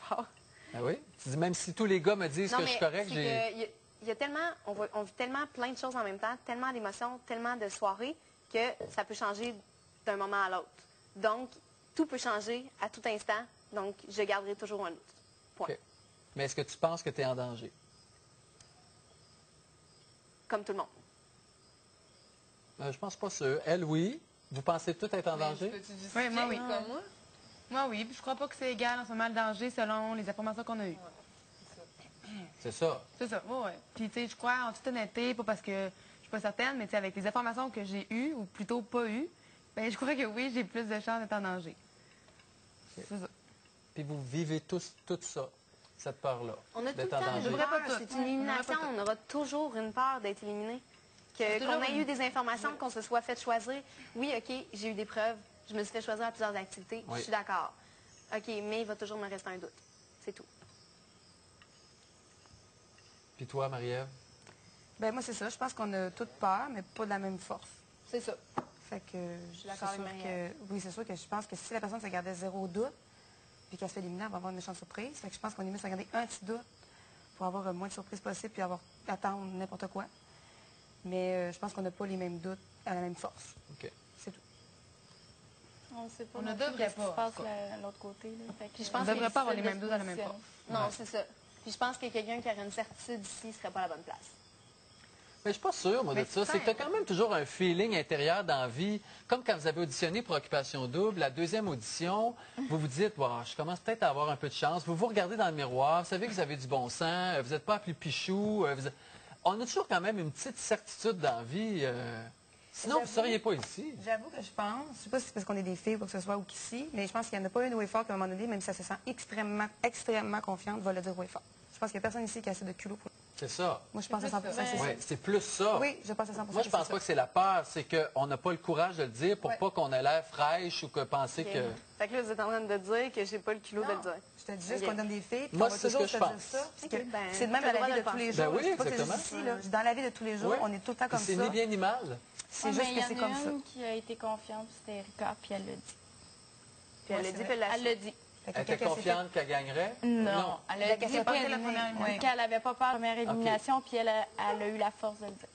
rapport. Ah oui? Tu dis, même si tous les gars me disent Non, que je suis correct, c'est j'ai... que il y a tellement, on vit tellement plein de choses en même temps, tellement d'émotions, tellement de soirées, que ça peut changer d'un moment à l'autre. Donc, tout peut changer à tout instant. Donc, je garderai toujours un doute. Point. OK. Mais est-ce que tu penses que tu es en danger? Comme tout le monde. Je pense pas sûr. Elle, oui. Vous pensez tout être en danger? Oui, moi, oui. Comme moi? Moi, oui. Puis je crois pas que c'est égal en ce moment le danger selon les informations qu'on a eues. C'est ça. C'est ça, oui, oui. Puis, tu sais, je crois, en toute honnêteté, pas parce que je suis pas certaine, mais tu sais, avec les informations que j'ai eues, ou plutôt pas eues, bien, je crois que oui, j'ai plus de chances d'être en danger. OK. C'est ça. Puis vous vivez tous tout ça, cette peur-là, On a tout le d'être temps en une danger. devrait pas peur. tout. C'est une élimination. On devrait pas On aura toujours une peur d'être éliminé. Qu'on ait eu des informations, qu'on se soit fait choisir. Oui, OK, j'ai eu des preuves. Je me suis fait choisir à plusieurs activités. Oui. Je suis d'accord. OK, mais il va toujours me rester un doute. C'est tout. Puis toi, Marie-Ève? Ben moi, c'est ça. Je pense qu'on a toute peur, mais pas de la même force. C'est ça. Fait que je suis d'accord avec Marie-Ève. oui, c'est sûr que je pense que si la personne se gardait zéro doute, puis qu'elle se fait éliminer, elle va avoir une méchante surprise. Fait que je pense qu'on est mieux de se garder un petit doute pour avoir le moins de surprises possible, puis attendre n'importe quoi. Mais je pense qu'on n'a pas les mêmes doutes à la même force. OK. C'est tout. On ne sait pas. On non ne plus devrait qu'est-ce qui se pas, passe de l'autre côté. Là. Fait que, Puis je pense On que devrait pas avoir les c'est mêmes doutes à la même disposition. force. Non, Ouais. c'est ça. Puis je pense que quelqu'un qui aurait une certitude ici ne serait pas à la bonne place. Mais je suis pas sûr, moi, de Mais ça. c'est C'est que tu as quand même toujours un feeling intérieur dans la vie. Comme quand vous avez auditionné pour Occupation Double, la deuxième audition, vous vous dites, wow, je commence peut-être à avoir un peu de chance. Vous vous regardez dans le miroir, vous savez que vous avez du bon sens, vous n'êtes pas appelé Pichou. On a toujours quand même une petite certitude dans la vie. Sinon, vous ne J'avoue. seriez pas ici. J'avoue que je pense, je sais pas si c'est parce qu'on est des filles ou quoi que ce soit, ou qu'ici, mais je pense qu'il n'y en a pas une au effort qu'à un moment donné, même si elle se sent extrêmement, extrêmement confiante, va le dire au effort. Je pense qu'il n'y a personne ici qui a assez de culot pour... C'est ça. Moi, je pense à 100% que c'est Oui, ça. c'est plus ça. Oui, je pense à 100% Moi, je pense pas que c'est la peur, c'est qu'on n'a pas le courage de le dire pour Ouais. pas qu'on ait l'air fraîche ou que penser OK. que... Fait que là, vous êtes en train de dire que j'ai pas le culot de le dire. Je te dis juste Ok. qu'on donne des filles, puis Moi, on va c'est ce toujours que se je dire pense. ça. Parce que Ok, ben, c'est de même t'as dans le la droit vie de de le tous les penser. jours. Ben oui, C'est pas que c'est exactement. juste ici, là. Dans la vie de tous les jours, Oui. on est tout le temps comme C'est ça. ni bien ni mal. C'est Ouais, juste mais que c'est il y en comme a ça. une qui a été confiante, puis c'était Erika, puis elle l'a dit. Puis elle Ouais, le c'est dit, puis elle Elle l'assume. l'a dit. Fait que Elle était quelqu'un s'est fait- confiante qu'elle gagnerait? Non. Elle a qu'elle dit s'est pas qu'elle fait la première élimination. qu'elle n'avait pas peur de la première élimination, puis elle a eu la force de le dire.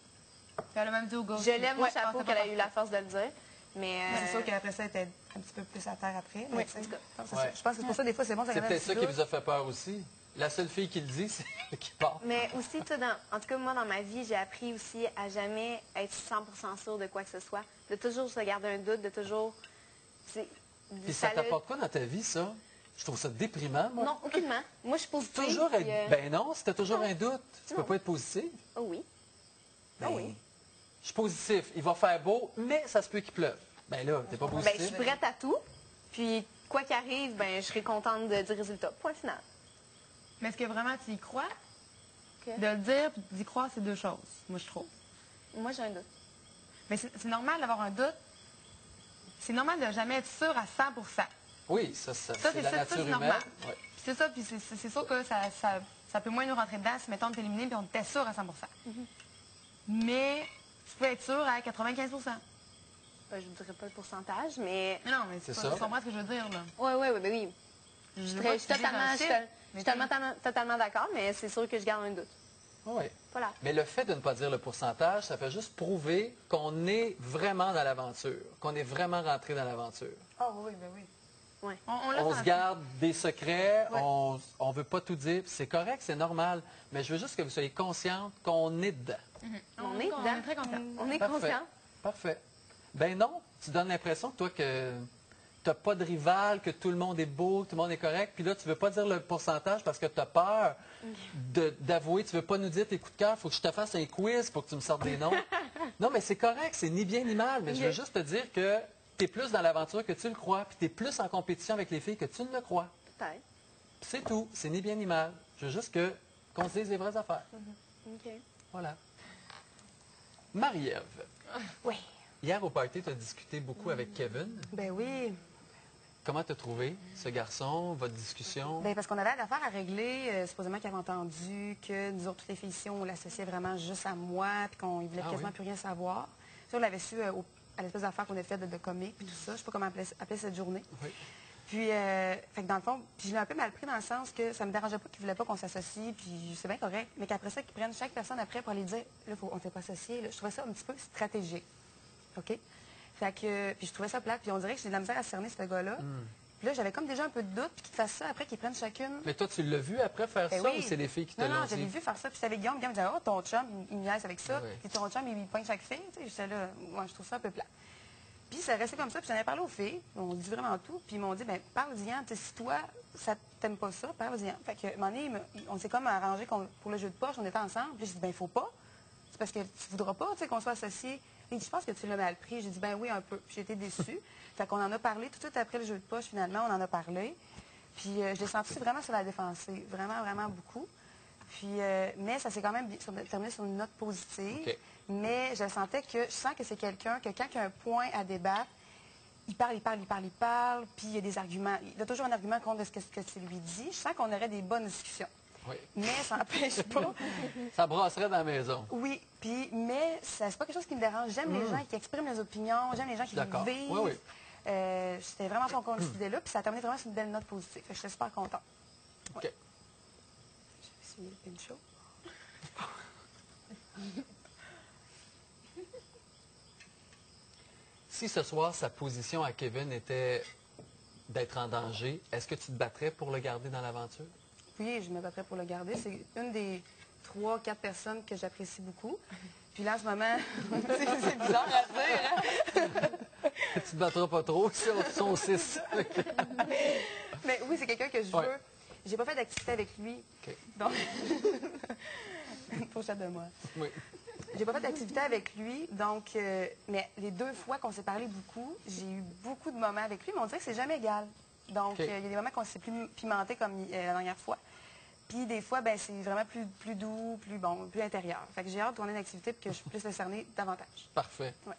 Elle a même dit au gars. Je lève mon Ouais, chapeau je pense qu'elle a que eu la force de le dire. Mais Moi, c'est sûr qu'après ça, elle était un petit peu plus à terre après. Mais Oui, tu sais, en tout cas. c'est Ouais. ça. Je pense que c'est pour ça, des fois, c'est bon. C'est peut-être ça qui vous a fait peur aussi. La seule fille qui le dit, c'est elle qui part. Mais aussi, tu sais, en tout cas, moi, dans ma vie, j'ai appris aussi à jamais être 100% sûre de quoi que ce soit. De toujours se garder un doute, de toujours... Puis ça t'apporte quoi dans ta vie, ça? Je trouve ça déprimant, moi. Non, aucunement. Moi, je suis positive. Toujours puis, être... Ben non, si t'as toujours non. un doute, tu peux Non. pas être positif. Oh oui. Ben, Ah oui. Je suis positif. Il va faire beau, mais ça se peut qu'il pleuve. Ben là, t'es pas Ben, je positif. suis prête à tout. Puis, quoi qu'arrive, ben, je serai contente du résultat. Point final. Mais est-ce que vraiment tu y crois? Ok. De le dire et d'y croire, c'est deux choses, moi, je trouve. Moi, j'ai un doute. Mais c'est normal d'avoir un doute. C'est normal de jamais être sûr à 100%. Oui, ça Ça, c'est c'est la ça, nature c'est humaine. normal. Ouais. Puis c'est ça, puis c'est sûr que ça peut moins nous rentrer dedans si, mettons, on est éliminé puis on était sûr à 100%. Mais tu peux être sûr à 95%. Ben, je ne dirais pas le pourcentage, mais... Mais non, mais C'est c'est ça. pas, tu comprends ce que je veux dire, là. Oui, oui, oui, ben oui. Je Je veux pas suis totalement, utiliser un chiffre, mais totalement d'accord, mais c'est sûr que je garde un doute. Oui. Voilà. Mais le fait de ne pas dire le pourcentage, ça fait juste prouver qu'on est vraiment dans l'aventure, qu'on est vraiment rentré dans l'aventure. Ah oui, ben oui. On l'a On se senti. garde des secrets, Ouais. on ne veut pas tout dire. C'est correct, c'est normal. Mais je veux juste que vous soyez consciente qu'on est dedans. On est dedans. On est très confiants. On est Parfait. conscient. Parfait. Ben non, tu donnes l'impression que toi, que tu n'as pas de rival, que tout le monde est beau, que tout le monde est correct. Puis là, tu ne veux pas dire le pourcentage parce que tu as peur d'avouer. Tu ne veux pas nous dire tes coups de cœur. Il faut que je te fasse un quiz pour que tu me sortes des noms. Non, mais c'est correct, c'est ni bien ni mal. Mais je veux juste te dire que tu es plus dans l'aventure que tu le crois. Puis tu es plus en compétition avec les filles que tu ne le crois. Peut-être. Puis c'est tout. C'est ni bien ni mal. Je veux juste qu'on se dise les vraies affaires. OK. Voilà. Marie-Ève, Oui. hier au party, tu as discuté beaucoup avec Kevin. Ben oui. Comment t'as trouvé ce garçon, votre discussion? Ben parce qu'on avait l'affaire à régler. Supposément qu'il avait entendu que nous autres, toutes les filles ici, on l'associait vraiment juste à moi, puis qu'on ne voulait Ah quasiment oui? plus rien savoir. Ça, on l'avait su à l'espèce d'affaire qu'on a faite de comique, puis tout ça. Je ne sais pas comment appeler cette journée. Oui. Puis, fait que dans le fond, puis je l'ai un peu mal pris dans le sens que ça me dérangeait pas qu'ils voulaient pas qu'on s'associe, puis c'est bien correct, mais qu'après ça, qu'ils prennent chaque personne après pour aller dire, là, on ne s'est pas associé. Je trouvais ça un petit peu stratégique. OK? Fait que, puis je trouvais ça plate, puis on dirait que j'ai de la misère à cerner ce gars-là. Puis là, j'avais comme déjà un peu de doute, puis qu'ils fassent ça après, qu'ils prennent chacune. Mais toi, tu l'as vu après faire Ben ça oui. ou c'est les filles qui te Non, l'ont non, je l'ai dit? vu faire ça. Puis c'était avec Guillaume. Guillaume me disait, oh, ton chum, il me niaise avec ça. Oui. Puis ton chum, il pogne chaque fille. Tu sais, j'étais là, moi, je trouve ça un peu plat. Puis ça restait comme ça. Puis j'en ai parlé aux filles. On dit vraiment tout. Puis ils m'ont dit, ben parle-y-en. Tu sais, si toi, ça t'aime pas ça, parle-y-en. Fait que, à un moment donné, on s'est comme arrangé pour le jeu de poche. On était ensemble. Puis j'ai dit, ben, il faut pas. C'est parce que tu voudras pas, tu sais, qu'on soit associés. Il dit, je pense que tu l'as mal pris. J'ai dit, ben oui, un peu. Puis j'ai été déçue. Fait qu'on en a parlé tout de suite après le jeu de poche, finalement. On en a parlé. Puis je l'ai senti vraiment sur la défensive. Vraiment, vraiment beaucoup. Puis, mais ça s'est quand même terminé sur une note positive. Okay. Mais je sentais que, je sens que c'est quelqu'un que quand il y a un point à débattre, il parle, puis il y a des arguments. Il a toujours un argument contre ce que tu lui dis. Je sens qu'on aurait des bonnes discussions. Oui. Mais ça n'empêche pas. Ça brasserait dans la maison. Oui, puis, mais c'est pas quelque chose qui me dérange. J'aime les gens qui expriment leurs opinions, j'aime les gens qui les vivent. Oui, oui. J'étais vraiment pas contre cette idée-là, puis ça a terminé vraiment sur une belle note positive. Fait que j'étais super contente. OK. Ouais. Je suis le pincho. Si ce soir, sa position à Kevin était d'être en danger, est-ce que tu te battrais pour le garder dans l'aventure? Oui, je me battrais pour le garder. C'est une des 3-4 personnes que j'apprécie beaucoup. Puis là, en ce moment, c'est bizarre à dire, hein? Tu te battras pas trop si on sont 6. Mais oui, c'est quelqu'un que je veux. Ouais. J'ai pas fait d'activité avec lui. OK. Donc, une pochette de moi. Oui. J'ai pas fait d'activité avec lui, donc, mais les 2 fois qu'on s'est parlé beaucoup, j'ai eu beaucoup de moments avec lui, mais on dirait que c'est jamais égal. Donc, OK. il y a des moments qu'on s'est plus pimenté comme la dernière fois. Puis des fois, ben, c'est vraiment plus doux, plus intérieur. Fait que j'ai hâte qu'on ait une activité et que je puisse le cerner davantage. Parfait. Ouais.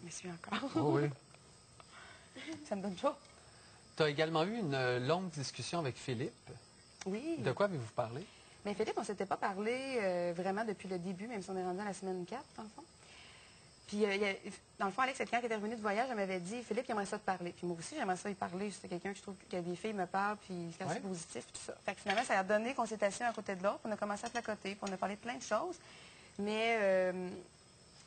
Je me suis encore. Oh oui. Ça me donne chaud. Tu as également eu une longue discussion avec Philippe. Oui. De quoi avez-vous parlé? Mais Philippe, on ne s'était pas parlé vraiment depuis le début, même si on est rendu à la semaine 4, dans le fond. Puis, dans le fond, Alex, quand il était revenu de voyage, elle m'avait dit, Philippe, il aimerait ça te parler. Puis moi aussi, j'aimerais ça y parler. C'est quelqu'un que je trouve que des filles me parlent, puis quand c'est positif, tout ça. Fait que finalement, ça a donné qu'on s'est assis à côté de l'autre, on a commencé à placoter, puis on a parlé de plein de choses. Mais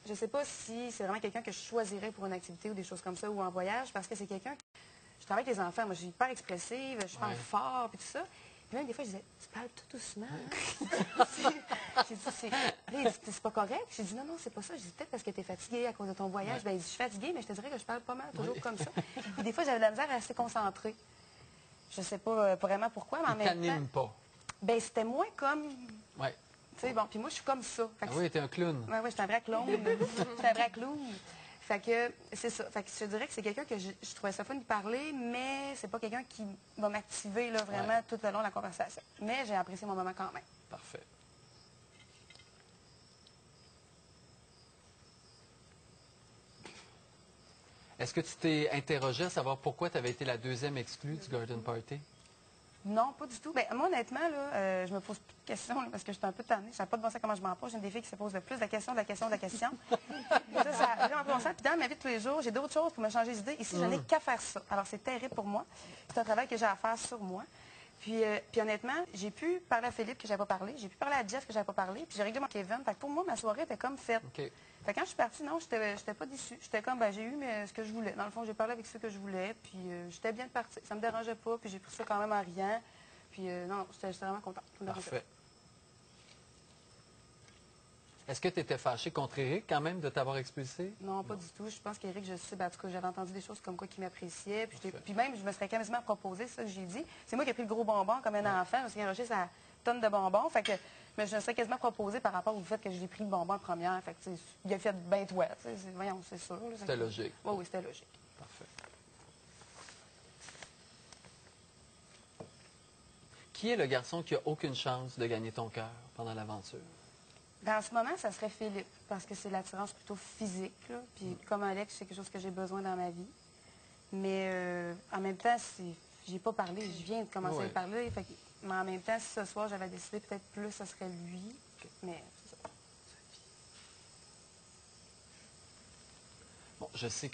je ne sais pas si c'est vraiment quelqu'un que je choisirais pour une activité ou des choses comme ça, ou en voyage, parce que c'est quelqu'un... Je travaille avec les enfants. Moi, je suis hyper expressive, je parle fort, puis tout ça. Puis même, des fois, je disais, tu parles tout doucement. J'ai dit, c'est pas correct. J'ai dit, non, c'est pas ça. J'ai dit, peut-être parce que tu es fatiguée à cause de ton voyage. Ben, il dit, je suis fatiguée, mais je te dirais que je parle pas mal, toujours comme ça. Puis des fois, j'avais de la misère à rester concentrée. Je sais pas vraiment pourquoi, mais en même temps... t'anime pas. Ben, c'était moins comme... Oui. Tu sais, bon, puis moi, je suis comme ça. Fait que Oui, t'es un clown. oui, je suis un vrai clown. Je suis un vrai clown. Fait que c'est ça. Fait que je dirais que c'est quelqu'un que je trouvais ça fun de parler, mais c'est pas quelqu'un qui va m'activer là, vraiment tout le long de la conversation. Mais j'ai apprécié mon moment quand même. Parfait. Est-ce que tu t'es interrogé à savoir pourquoi tu avais été la deuxième exclue du Garden Party? Non, pas du tout. Ben, moi, honnêtement, là, je me pose plus de questions là, parce que je suis un peu tannée. Je sais pas de bon sens comment je m'en pose. J'ai des filles qui se posent le plus de questions, de la question, de la question. ça a vraiment pas bon sens. Puis dans ma vie de tous les jours, j'ai d'autres choses pour me changer d'idée. Ici, je n'ai qu'à faire ça. Alors, c'est terrible pour moi. C'est un travail que j'ai à faire sur moi. Puis honnêtement, j'ai pu parler à Philippe que j'avais pas parlé. J'ai pu parler à Jeff que j'avais pas parlé. Puis j'ai réglé mon Kevin. Fait que pour moi, ma soirée était comme faite. OK. Fait que quand je suis partie, non, j'étais pas déçue. J'étais comme, ben, j'ai eu ce que je voulais. Dans le fond, j'ai parlé avec ceux que je voulais. Puis j'étais bien de partir. Ça me dérangeait pas. Puis j'ai pris ça quand même en riant. Puis non, j'étais vraiment contente. Parfait. Est-ce que tu étais fâché contre Éric quand même de t'avoir expulsé? Non, pas du tout. Je pense qu'Éric, je sais, ben, en tout cas, j'avais entendu des choses comme quoi qu'il m'appréciait. Puis même, je me serais quasiment proposé, c'est ça que j'ai dit. C'est moi qui ai pris le gros bonbon comme un enfant. Je me suis garoché sa tonne de bonbons. Fait que mais je me serais quasiment proposé par rapport au fait que je l'ai pris le bonbon en première. Fait que, il a fait ben toi. Voyons, c'est sûr. C'était logique. Oui, c'était logique. Parfait. Qui est le garçon qui a aucune chance de gagner ton cœur pendant l'aventure? Ben, en ce moment, ça serait Philippe, parce que c'est l'attirance plutôt physique. Là. Puis comme Alex, c'est quelque chose que j'ai besoin dans ma vie. Mais en même temps, j'ai pas parlé. Je viens de commencer à parler. Fait que, mais en même temps, si ce soir, j'avais décidé peut-être plus, ce serait lui. Mais c'est ça. Bon, je sais